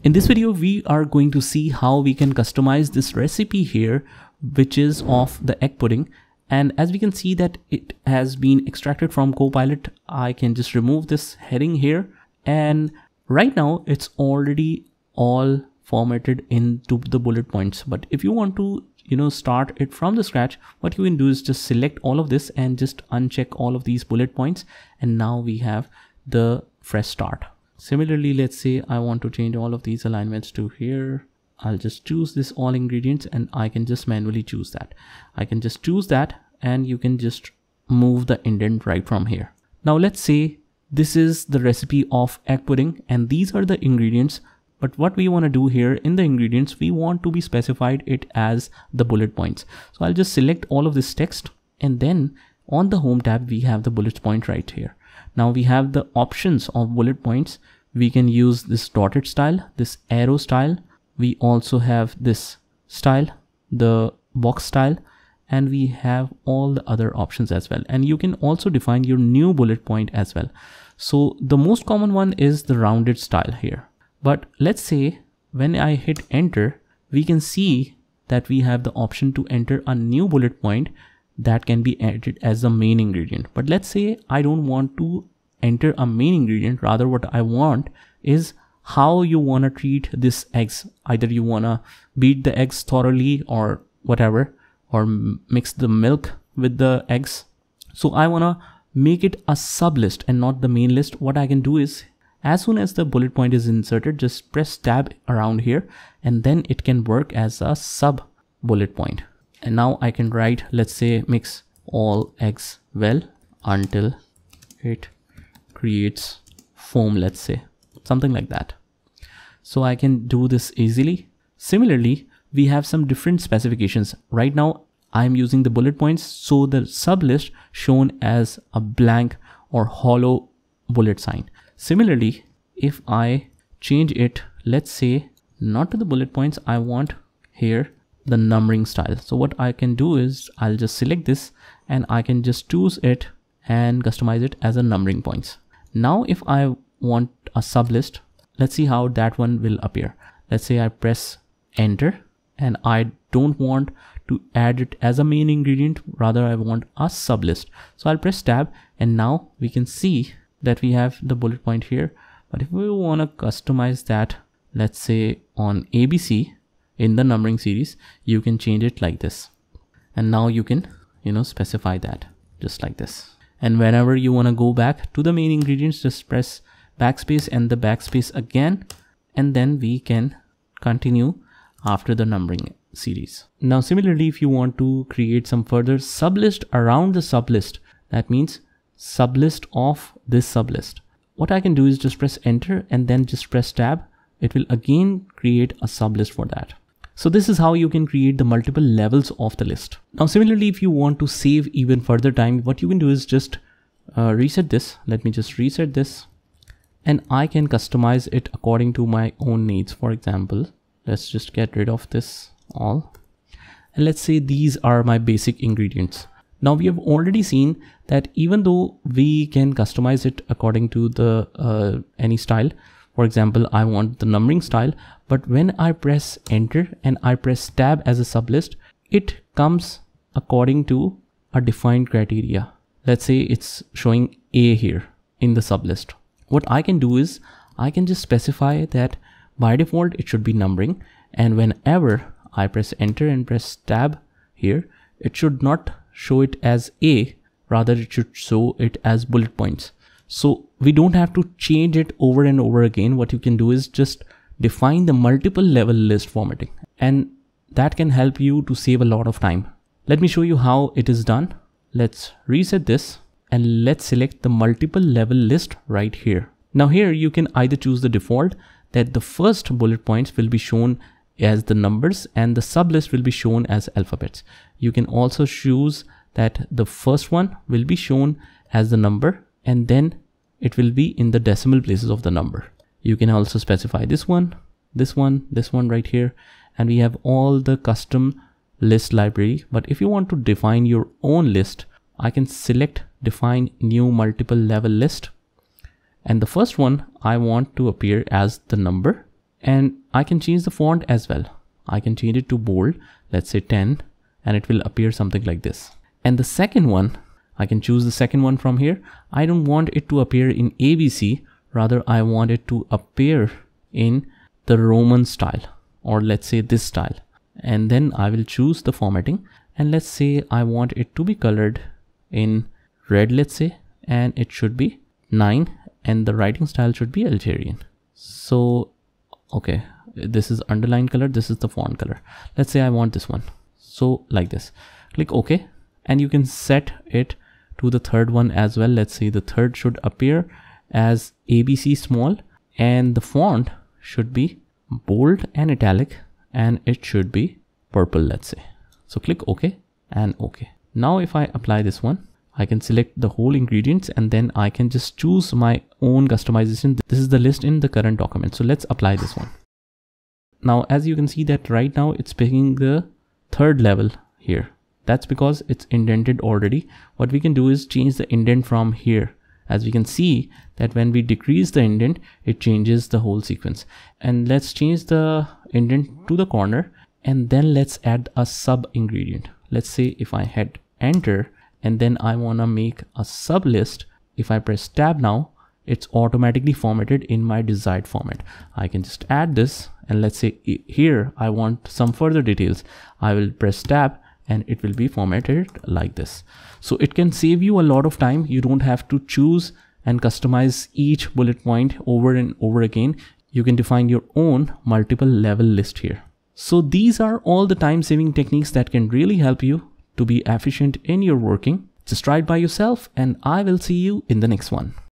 In this video, we are going to see how we can customize this recipe here, which is of the egg pudding. And as we can see that it has been extracted from Copilot, I can just remove this heading here. And right now it's already all formatted into the bullet points. But if you want to, start it from the scratch, what you can do is just select all of this and just uncheck all of these bullet points. And now we have the fresh start. Similarly, let's say I want to change all of these alignments to here. I'll just choose this all ingredients and I can just manually choose that. I can just choose that and you can just move the indent right from here. Now let's say this is the recipe of egg pudding and these are the ingredients. But what we want to do here in the ingredients, we want to be specified it as the bullet points. So I'll just select all of this text and then on the home tab, we have the bullet point right here. Now we have the options of bullet points. We can use this dotted style, this arrow style. We also have this style, the box style, and we have all the other options as well. And you can also define your new bullet point as well. So the most common one is the rounded style here. But let's say when I hit enter, we can see that we have the option to enter a new bullet point that can be added as the main ingredient. But let's say I don't want to enter a main ingredient. Rather, what I want is how you want to treat this eggs. Either you want to beat the eggs thoroughly or whatever, or mix the milk with the eggs. So I want to make it a sub list and not the main list. What I can do is as soon as the bullet point is inserted, just press tab around here and then it can work as a sub bullet point. And now I can write, let's say, mix all eggs well until it creates foam, let's say, something like that. So I can do this easily. Similarly, we have some different specifications. Right now, I'm using the bullet points. So the sub list shown as a blank or hollow bullet sign. Similarly, if I change it, let's say not to the bullet points, I want here the numbering style. So what I can do is I'll just select this and I can just choose it and customize it as a numbering points. Now, if I want a sub list, let's see how that one will appear. Let's say I press enter and I don't want to add it as a main ingredient. Rather, I want a sub list. So I'll press tab and now we can see that we have the bullet point here. But if we want to customize that, let's say on ABC in the numbering series, you can change it like this. And now you can, specify that just like this. And whenever you want to go back to the main ingredients, just press backspace and the backspace again. And then we can continue after the numbering series. Now, similarly, if you want to create some further sublist around the sublist, that means sublist of this sublist. What I can do is just press enter and then just press tab. It will again create a sublist for that. So this is how you can create the multiple levels of the list. Now, similarly, if you want to save even further time, what you can do is just reset this. Let me just reset this and I can customize it according to my own needs. For example, let's just get rid of this all. And let's say these are my basic ingredients. Now we have already seen that even though we can customize it according to the any style, for example, I want the numbering style, but when I press enter and I press tab as a sublist, it comes according to a defined criteria. Let's say it's showing A here in the sublist. What I can do is I can just specify that by default it should be numbering, and whenever I press enter and press tab here, it should not show it as A, rather it should show it as bullet points. So we don't have to change it over and over again. What you can do is just define the multiple level list formatting, and that can help you to save a lot of time. Let me show you how it is done. Let's reset this and let's select the multiple level list right here. Now here you can either choose the default that the first bullet points will be shown as the numbers and the sublist will be shown as alphabets. You can also choose that the first one will be shown as the number and then it will be in the decimal places of the number. You can also specify this one, this one right here, and we have all the custom list library. But if you want to define your own list, I can select define new multiple level list, and the first one I want to appear as the number, And I can change the font as well. I can change it to bold, let's say 10, and it will appear something like this. And the second one, I can choose the second one from here. I don't want it to appear in ABC, rather I want it to appear in the Roman style, or let's say this style. And then I will choose the formatting, and let's say I want it to be colored in red, let's say, and it should be 9, and the writing style should be Algerian. So okay, this is underline color, this is the font color. Let's say I want this one. So like this, click OK, and you can set it to the third one as well. Let's say the third should appear as ABC small, and the font should be bold and italic, and it should be purple, let's say. So click OK and OK. Now if I apply this one, I can select the whole ingredients, and then I can just choose my own customization. This is the list in the current document. So let's apply this one. Now, as you can see that right now it's picking the third level here. That's because it's indented already. What we can do is change the indent from here. As we can see that when we decrease the indent, it changes the whole sequence. And let's change the indent to the corner, and then let's add a sub ingredient. Let's say if I hit enter, and then I want to make a sub list. If I press tab now, it's automatically formatted in my desired format. I can just add this, and let's say here I want some further details. I will press tab and it will be formatted like this. So it can save you a lot of time. You don't have to choose and customize each bullet point over and over again. You can define your own multiple level list here. So these are all the time saving techniques that can really help you to be efficient in your working. Just try it by yourself, and I will see you in the next one.